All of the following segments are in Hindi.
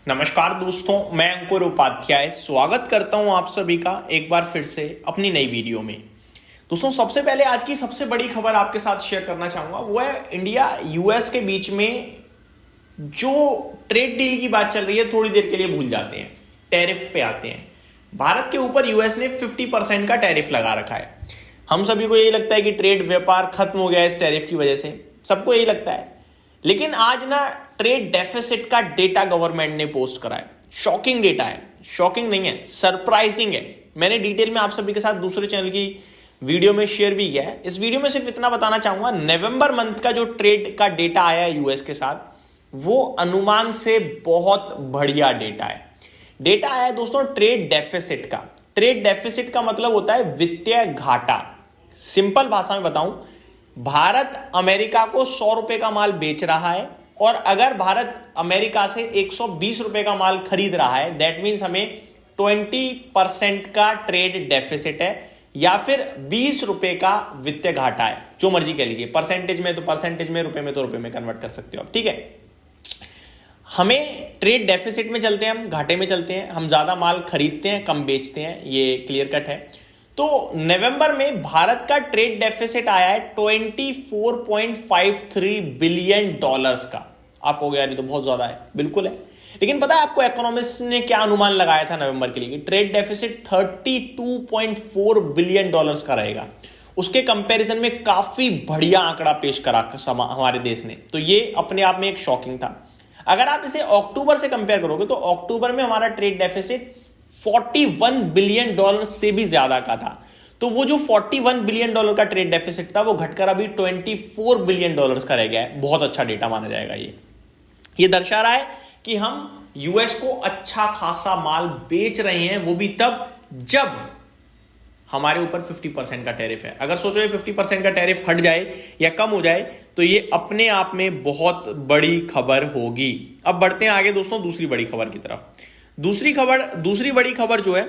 नमस्कार दोस्तों, मैं अंकुर उपाध्याय स्वागत करता हूं आप सभी का एक बार फिर से अपनी नई वीडियो में। दोस्तों, सबसे पहले आज की सबसे बड़ी खबर आपके साथ शेयर करना चाहूंगा, वो है इंडिया यूएस के बीच में जो ट्रेड डील की बात चल रही है, थोड़ी देर के लिए भूल जाते हैं, टैरिफ पे आते हैं। भारत के ऊपर यूएस ने 50% का टैरिफ लगा रखा है। हम सभी को यही लगता है कि ट्रेड व्यापार खत्म हो गया है इस टैरिफ की वजह से, सबको यही लगता है। लेकिन आज ना ट्रेड डेफिसिट का डेटा गवर्नमेंट ने पोस्ट करा है। शॉकिंग डेटा है, शॉकिंग नहीं है, सरप्राइजिंग है। मैंने डिटेल में आप सभी के साथ दूसरे चैनल की वीडियो में शेयर भी किया है। इस वीडियो में सिर्फ इतना बताना चाहूंगा, नवंबर मंथ का जो ट्रेड का डेटा आया है यूएस के साथ, वो अनुमान से बहुत बढ़िया डेटा है। डेटा आया है दोस्तों ट्रेड डेफिसिट का। ट्रेड डेफिसिट का मतलब होता है वित्तीय घाटा। सिंपल भाषा में बताऊं, भारत अमेरिका को 100 रुपए का माल बेच रहा है और अगर भारत अमेरिका से 120 रुपए का माल खरीद रहा है, दैट मीन्स हमें 20% का ट्रेड डेफिसिट है या फिर 20 रुपए का वित्तीय घाटा है, जो मर्जी कह लीजिए। परसेंटेज में तो परसेंटेज में, रुपए में तो रुपए में कन्वर्ट कर सकते हो आप, ठीक है। हमें ट्रेड डेफिसिट में चलते हैं, हम घाटे में चलते हैं, हम ज्यादा माल खरीदते हैं, कम बेचते हैं, ये क्लियर कट है। तो नवंबर में भारत का ट्रेड डेफिसिट आया है 24.53 बिलियन डॉलर्स का। आपको कहोगे यार ये तो बहुत ज्यादा है, बिल्कुल है। लेकिन पता है आपको इकोनॉमिस्ट ने क्या अनुमान लगाया था नवंबर के लिए कि ट्रेड डेफिसिट 32.4 बिलियन डॉलर्स का रहेगा। उसके कंपैरिजन में काफी बढ़िया आंकड़ा पेश करा हमारे देश ने, तो ये अपने आप में एक शॉकिंग था। अगर आप इसे अक्टूबर से कंपेयर करोगे तो अक्टूबर में हमारा ट्रेड डेफिसिट 41 बिलियन डॉलर से भी ज्यादा का था। तो वो जो 41 बिलियन डॉलर का ट्रेड डेफिसिट था वो घटकर अभी 24 बिलियन डॉलर्स का रह गया है। बहुत अच्छा डेटा माना जाएगा। ये दर्शा रहा है कि हम यूएस को अच्छा खासा माल बेच रहे हैं, वो भी तब जब हमारे ऊपर 50% का टैरिफ है। अगर सोचो ये 50% का टैरिफ हट जाए या कम हो जाए तो ये अपने आप में बहुत बड़ी खबर होगी। अब बढ़ते हैं आगे दोस्तों दूसरी बड़ी खबर की तरफ। दूसरी बड़ी खबर जो है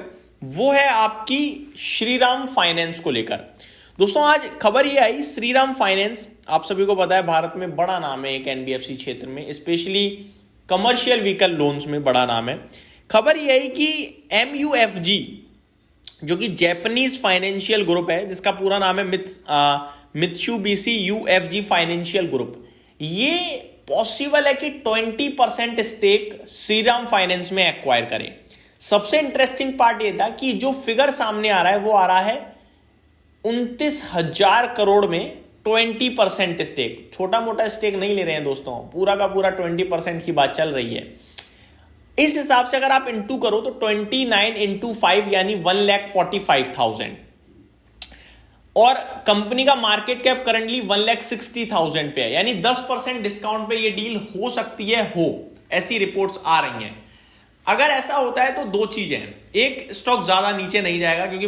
वो है आपकी श्रीराम फाइनेंस को लेकर। दोस्तों आज खबर ये आई, श्रीराम फाइनेंस आप सभी को पता है भारत में बड़ा नाम है एक एनबीएफसी क्षेत्र में, स्पेशली कमर्शियल व्हीकल लोन्स में बड़ा नाम है। खबर ये आई कि एमयूएफजी जो कि जैपनीज फाइनेंशियल ग्रुप है, जिसका पूरा नाम है मित्सुबिशी यूएफजी फाइनेंशियल ग्रुप, ये पॉसिबल है कि 20% स्टेक श्रीराम फाइनेंस में एक्वायर करे। सबसे इंटरेस्टिंग पार्ट ये था कि जो फिगर सामने आ रहा है वो आ रहा है 29,000 करोड़ में 20% स्टेक। छोटा मोटा स्टेक नहीं ले रहे हैं दोस्तों, पूरा का पूरा 20% की बात चल रही है। इस हिसाब से अगर आप इंटू करो तो 29 इंटू 5 यानी 1,45,000 और कंपनी का मार्केट कैप करंटली 1,60,000 पे है, यानी 10% डिस्काउंट पे ये डील हो सकती है, ऐसी रिपोर्ट्स आ रही हैं। अगर ऐसा होता है तो दो चीजें हैं, एक स्टॉक ज्यादा नीचे नहीं जाएगा क्योंकि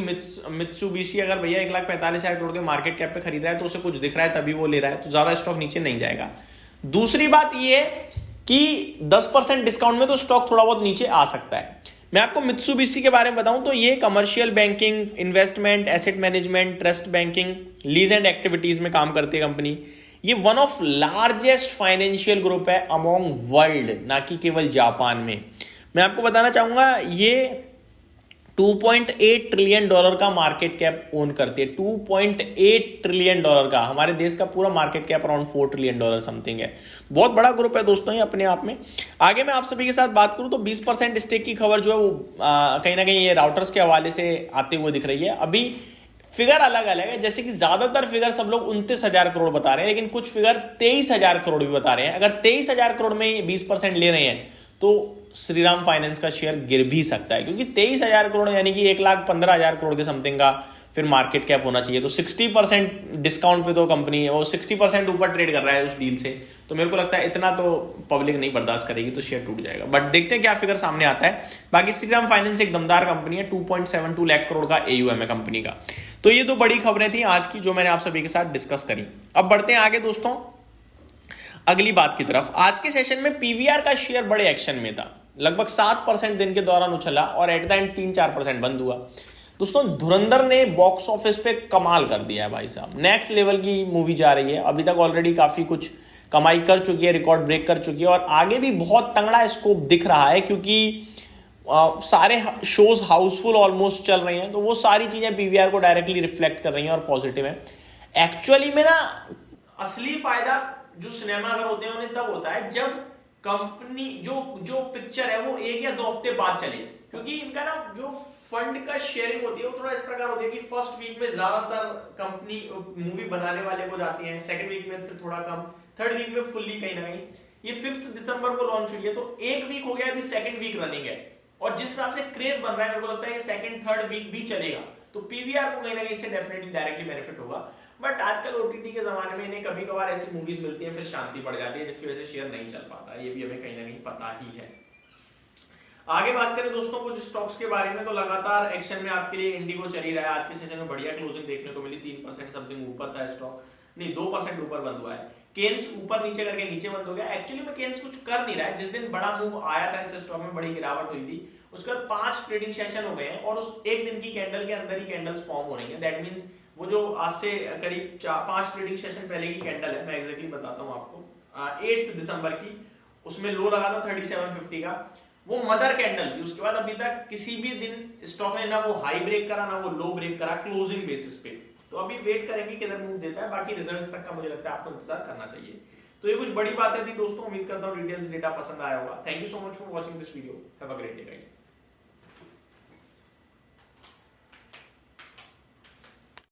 मित्सुबिशी अगर भैया 1,45,000 करोड़ के मार्केट कैप पे खरीद रहा है तो उसे कुछ दिख रहा है तभी वो ले रहा है, तो ज्यादा स्टॉक नीचे नहीं जाएगा। दूसरी बात ये है कि 10% डिस्काउंट में तो स्टॉक थोड़ा बहुत नीचे आ सकता है। मैं आपको मित्सुबिशी के बारे में बताऊं तो ये commercial banking, investment, asset management, trust banking, lease and activities में काम करती है कंपनी। ये one of largest financial group है अमोंग वर्ल्ड, ना कि केवल जापान में। मैं आपको बताना चाहूंगा ये 2.8 ट्रिलियन डॉलर का मार्केट कैप ओन करती है। 2.8 ट्रिलियन डॉलर का, हमारे देश का पूरा market cap around 4 trillion dollar something है। बहुत बड़ा ग्रुप है दोस्तों ये अपने आप में। आगे मैं आप सभी के साथ बात करूं तो 20% स्टेक की खबर जो है वो कहीं ना कहीं ये राउटर्स के हवाले से आते हुए दिख रही है। अभी फिगर अलग अलग है, जैसे कि ज्यादातर फिगर सब लोग 29,000 करोड़ बता रहे हैं, लेकिन कुछ फिगर 23,000 करोड़ भी बता रहे हैं। अगर 23,000 करोड़ में 20% ले रहे हैं तो श्रीराम फाइनेंस का शेयर गिर भी सकता है, क्योंकि 23,000 करोड़ यानी कि 1,15,000 करोड़ के समथिंग का फिर मार्केट कैप होना चाहिए। तो 60% डिस्काउंट पे तो कंपनी है, वो 60% ऊपर ट्रेड कर रहा है उस डील से, तो मेरे को लगता है इतना तो पब्लिक नहीं बर्दाश्त करेगी, तो शेयर टूट जाएगा। बट देखते हैं क्या फिगर सामने आता है। बाकी श्रीराम फाइनेंस एक दमदार कंपनी है, 2.72 लाख करोड़ का एयूएम है कंपनी का। तो ये दो बड़ी खबरें थी आज की जो मैंने आप सभी के साथ डिस्कस करी। अब बढ़ते हैं आगे दोस्तों अगली बात की तरफ। आज के सेशन में पीवीआर का शेयर बड़े एक्शन में था, लगभग 7% दिन के दौरान उछला और एट द एंड 3-4% बंद हुआ। दोस्तों धुरंधर ने बॉक्स ऑफिस पे कमाल कर दिया है भाई साहब, नेक्स्ट लेवल की मूवी जा रही है। अभी तक ऑलरेडी काफी कुछ कमाई कर चुकी है, रिकॉर्ड ब्रेक कर चुकी है और आगे भी बहुत तगड़ा स्कोप दिख रहा है क्योंकि सारे शोज हाउसफुल ऑलमोस्ट चल रहे हैं, तो वो सारी चीजें पीवीआर को डायरेक्टली रिफ्लेक्ट कर रही हैं और पॉजिटिव है। एक्चुअली में ना असली फायदा जो सिनेमा घर होते हैं उन्हें तब होता है जब कंपनी जो पिक्चर है वो 1 या 2 हफ्ते बाद चले, क्योंकि इनका ना जो फंड का शेयरिंग होती है वो थोड़ा इस प्रकार होती है कि फर्स्ट वीक में ज्यादातर कंपनी मूवी बनाने वाले को जाती है, सेकंड वीक में फिर थोड़ा कम, थर्ड वीक में फुल्ली कहीं ना कहीं। ये 5 दिसंबर को लॉन्च हुई है तो 1 वीक हो गया, अभी सेकंड वीक रनिंग है और जिस हिसाब से क्रेज बन रहा है मेरे को लगता है सेकंड थर्ड वीक भी चलेगा, तो पीवीआर को कहीं ना कहीं इससे डेफिनेटली डायरेक्टली बेनिफिट होगा। बट आजकल ओटीटी के जमाने में इन्हें कभी कभार ऐसी मूवीज मिलती हैं फिर शांति पड़ जाती है जिसकी वजह से शेयर नहीं चल पाता, ये भी हमें कहीं ना कहीं पता ही है। आगे बात करें दोस्तों कुछ स्टॉक्स के बारे में, तो लगातार एक्शन में आपके लिए इंडिगो चल ही रहा है। आज के सेशन में बढ़िया क्लोजिंग देखने को मिली, 3% समथिंग ऊपर था स्टॉक, नहीं 2% ऊपर बंद हुआ है। केन्स ऊपर नीचे करके नीचे बंद हो गया। एक्चुअली में केन्स कुछ कर नहीं रहा है, जिस दिन बड़ा मूव आया था इस स्टॉक में बड़ी गिरावट हुई थी, उसके बाद 5 ट्रेडिंग सेशन हो गए हैं और उस एक दिन की कैंडल के अंदर ही कैंडल्स फॉर्म हो रही है। दैट मींस वो जो आज से करीब 5 ट्रेडिंग सेशन पहले की कैंडल है, मैं एग्जैक्टली बताता हूं आपको, 8 दिसंबर की, उसमें लो लगा था 3750 का, वो मदर कैंडल थी। उसके बाद अभी तक किसी भी दिन स्टॉक ने ना वो हाई ब्रेक करा ना वो लो ब्रेक करा क्लोजिंग बेसिस पे, तो अभी वेट करेंगे किधर मूव देता है, बाकी रिजल्ट्स तक का मुझे लगता है आपको इंतजार करना चाहिए। तो ये कुछ बड़ी बातें थी दोस्तों, उम्मीद करता हूँ डिटेल्स डेटा पसंद आया होगा। Thank you so much for watching this video, have a great day guys.